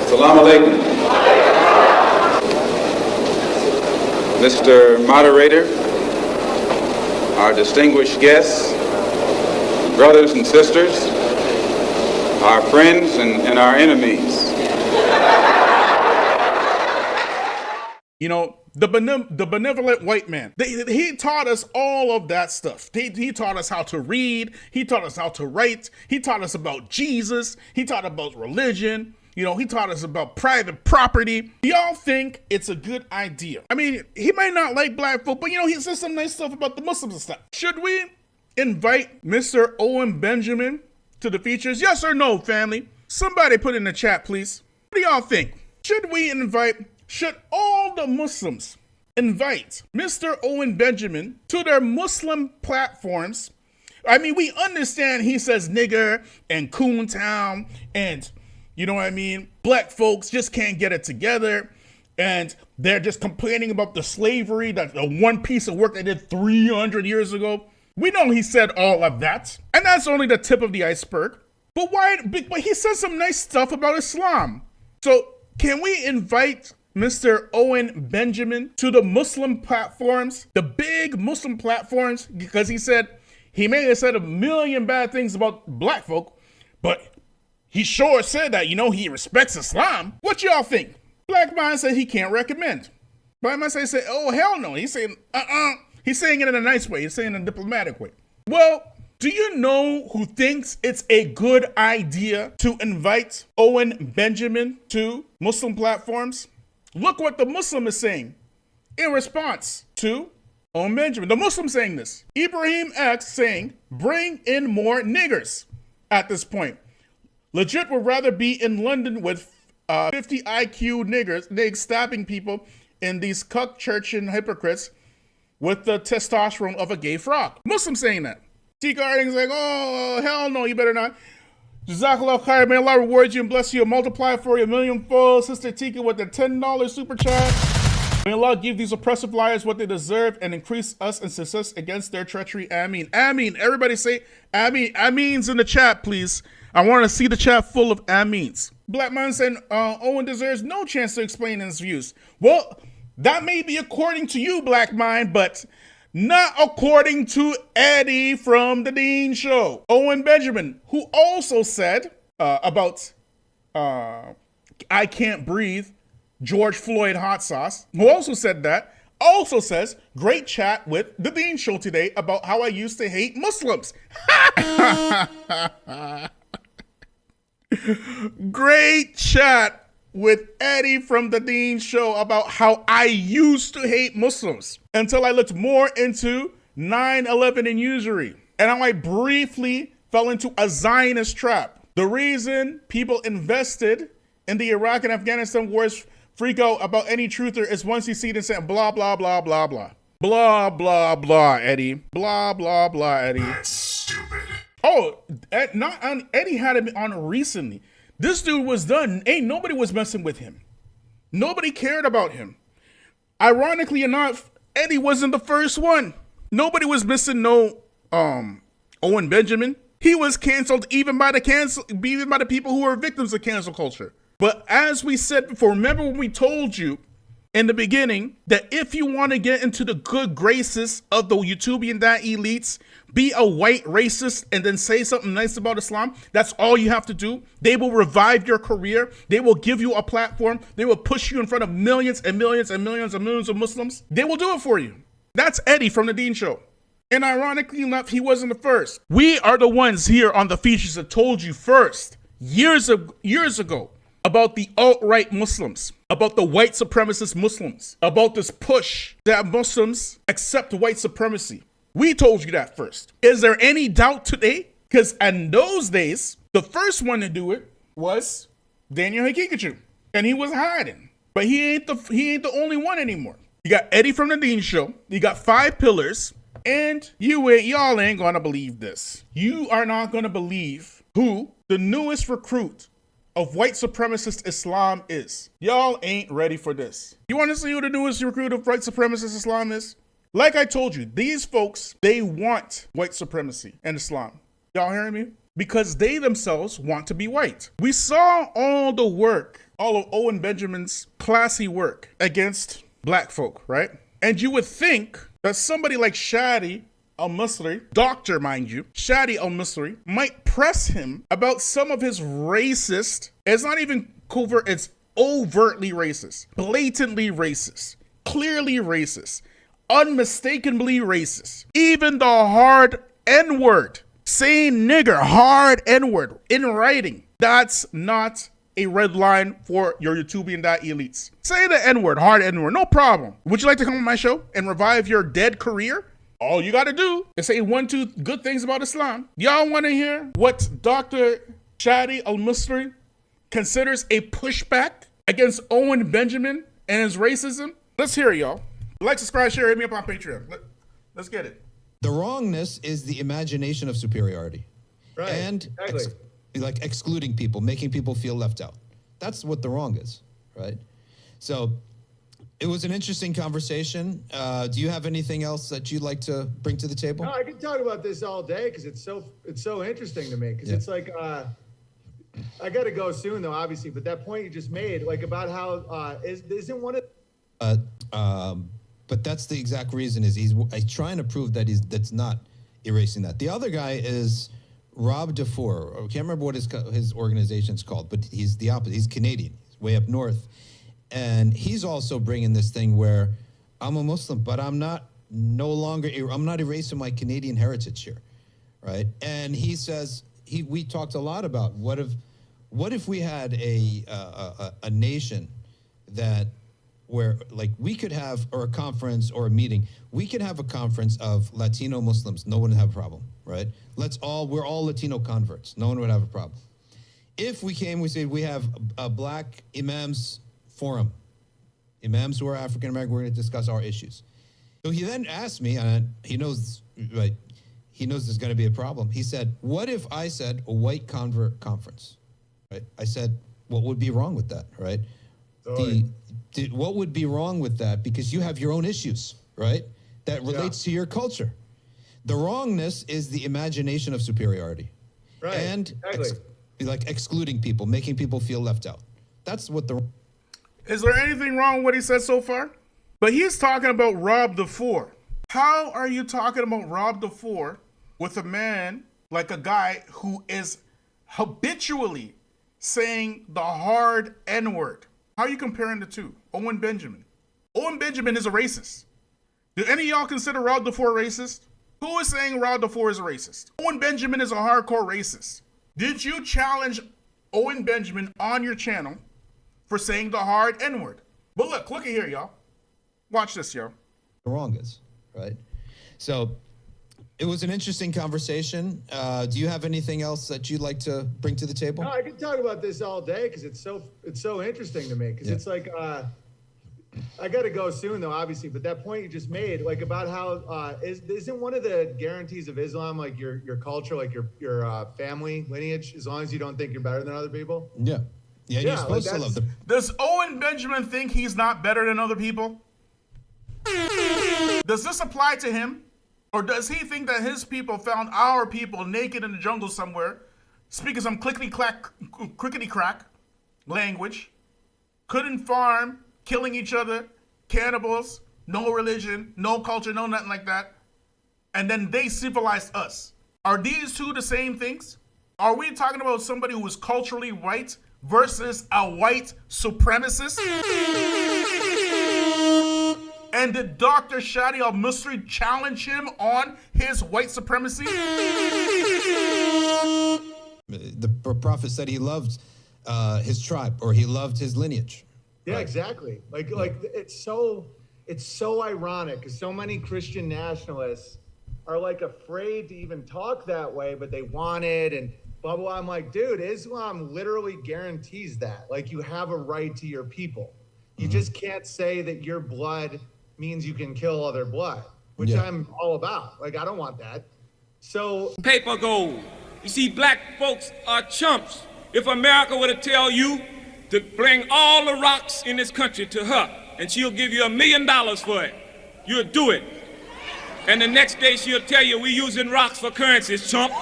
Assalamu alaikum. Mr. Moderator, our distinguished guests, brothers and sisters, our friends and our enemies. You know, the benevolent white man, he taught us all of that stuff. He taught us how to read. He taught us how to write. He taught us about Jesus. He taught about religion. You know, he taught us about private property. Y'all think it's a good idea. I mean, he might not like black folk, but you know, he says some nice stuff about the Muslims and stuff. Should we invite Mr. Owen Benjamin to the features? Yes or no, family? Somebody put in the chat, please. What do y'all think? Should all the Muslims invite Mr. Owen Benjamin to their Muslim platforms? I mean, we understand he says nigger and coontown and, you know what I mean, black folks just can't get it together. And they're just complaining about the slavery, that the one piece of work they did 300 years ago. We know he said all of that. And that's only the tip of the iceberg. But he says some nice stuff about Islam. So can we invite Mr. Owen Benjamin to the Muslim platforms, the big Muslim platforms, because he may have said a million bad things about black folk, but he sure said that, you know, he respects Islam. What y'all think? Black man said he can't recommend. Black man say, oh, hell no. He's saying, He's saying it in a nice way. He's saying it in a diplomatic way. Well, do you know who thinks it's a good idea to invite Owen Benjamin to Muslim platforms? Look what the Muslim is saying in response to Owen Benjamin. The Muslim saying this. Ibrahim X saying, bring in more niggers at this point. Legit would rather be in London with 50 IQ niggers stabbing people in these cuck church and hypocrites with the testosterone of a gay frog. Muslim saying that. Tika Harding's like, oh, hell no, you better not. Jazakallah khair, may Allah reward you and bless you and multiply for you a millionfold. Sister Tika with the $10 super chat. May Allah give these oppressive liars what they deserve and increase us in success against their treachery. Ameen. Ameen. Everybody say Ameen. Ameens in the chat, please. I want to see the chat full of Ameens. Black man saying Owen deserves no chance to explain his views. Well, that may be according to you, Black Mind, but not according to Eddie from the Dean Show. Owen Benjamin, who also said about I Can't Breathe, George Floyd hot sauce, who also said that, also says, great chat with the Dean Show today about how I used to hate Muslims. Great chat with Eddie from the Dean Show about how I used to hate Muslims until I looked more into 9/11 and usury. And how I briefly fell into a Zionist trap. The reason people invested in the Iraq and Afghanistan wars freak out about any truther is once you see it and say blah, blah, blah, blah, blah. Blah, blah, blah, Eddie. Blah, blah, blah, Eddie. That's stupid. Oh, Eddie had him on recently. This dude was done. Ain't nobody was messing with him. Nobody cared about him. Ironically enough, Eddie wasn't the first one. Nobody was missing no Owen Benjamin. He was canceled even by the people who were victims of cancel culture. But as we said before, remember when we told you in the beginning that if you want to get into the good graces of the YouTubian elites, be a white racist and then say something nice about Islam, that's all you have to do. They will revive your career. They will give you a platform. They will push you in front of millions and millions and millions and millions of Muslims. They will do it for you. That's Eddie from the Dean Show. And ironically enough, he wasn't the first. We are the ones here on the features that told you first, years ago, about the alt-right Muslims, about the white supremacist Muslims, about this push that Muslims accept white supremacy. We told you that first. Is there any doubt today? Because in those days, the first one to do it was Daniel Hakikachu, and he was hiding. But he ain't the only one anymore. You got Eddie from the Dean Show. You got 5 pillars, and y'all ain't gonna believe this. You are not gonna believe who the newest recruit of white supremacist Islam is. Y'all ain't ready for this. You want to see who the newest recruit of white supremacist Islam is? Like I told you, these folks, they want white supremacy and Islam. Y'all hearing me? Because they themselves want to be white. We saw all the work all of Owen Benjamin's classy work against black folk, right? And you would think that somebody like Shadi al-Misri, doctor mind you, Shadi al-Misri, might press him about some of his racist, it's not even covert, it's overtly racist, blatantly racist, clearly racist, unmistakably racist, even the hard N-word, saying nigger, hard N-word in writing. That's not a red line for your YouTubian elites. Say the N-word, hard N-word, no problem. Would you like to come on my show and revive your dead career? All you gotta do is say 1-2 good things about Islam. Y'all wanna hear what Dr. Shadi al-Misri considers a pushback against Owen Benjamin and his racism? Let's hear it, y'all. Like, subscribe, share, hit me up on Patreon. Let's get it. The wrongness is the imagination of superiority. Right. And exactly. like excluding people, making people feel left out. That's what the wrong is, right? So it was an interesting conversation. Do you have anything else that you'd like to bring to the table? No, I could talk about this all day because it's so interesting to me. Because it's like I got to go soon though, obviously. But that point you just made, like about how isn't one of but that's the exact reason is he's trying to prove that that's not erasing that. The other guy is Rob DeFore. I can't remember what his organization's called, but he's the opposite. He's Canadian. He's way up north. And he's also bringing this thing where I'm a Muslim, but I'm not erasing my Canadian heritage here, right? And he says, we talked a lot about what if we had a nation that where like we could have, or a conference or a meeting, we could have a conference of Latino Muslims. No one would have a problem, right? We're all Latino converts. No one would have a problem. If we said we have a black imams forum, imams who are African-American, we're going to discuss our issues. So he then asked me, and he knows, right? He knows there's going to be a problem. He said, what if I said a white convert conference, right? I said, what would be wrong with that, right? What would be wrong with that? Because you have your own issues, right? That relates to your culture. The wrongness is the imagination of superiority. Right. And exactly. like excluding people, making people feel left out. That's what the... Is there anything wrong with what he said so far? But he's talking about Rob DeFore. How are you talking about Rob DeFore with a man like a guy who is habitually saying the hard N-word? How are you comparing the two? Owen Benjamin. Owen Benjamin is a racist. Do any of y'all consider Rob DeFore racist? Who is saying Rob DeFore is a racist? Owen Benjamin is a hardcore racist. Did you challenge Owen Benjamin on your channel for saying the hard N-word? But look at here, y'all. Watch this, y'all. The wrong is, right? So it was an interesting conversation. Do you have anything else that you'd like to bring to the table? No, I could talk about this all day because it's so interesting to me. Because it's like I got to go soon though, obviously. But that point you just made, like about how isn't one of the guarantees of Islam like your culture, like your family lineage, as long as you don't think you're better than other people? Yeah, you're supposed to love them. Does Owen Benjamin think he's not better than other people? Does this apply to him? Or does he think that his people found our people naked in the jungle somewhere, speaking some clickety-crack language, couldn't farm, killing each other, cannibals, no religion, no culture, no nothing like that, and then they civilized us? Are these two the same things? Are we talking about somebody who is culturally white versus a white supremacist? And did Dr. Shadi al-Misri challenge him on his white supremacy? The prophet said he loved his tribe, or he loved his lineage. Yeah, right? exactly. Like it's so ironic because so many Christian nationalists are like afraid to even talk that way, but they want it and blah, blah, blah. I'm like, dude, Islam literally guarantees that. Like you have a right to your people. You just can't say that your blood means you can kill other blood, which I'm all about. Like, I don't want that. So paper gold. You see, black folks are chumps. If America were to tell you to bring all the rocks in this country to her, and she'll give you $1 million for it, you'll do it. And the next day she'll tell you we're using rocks for currencies, chump.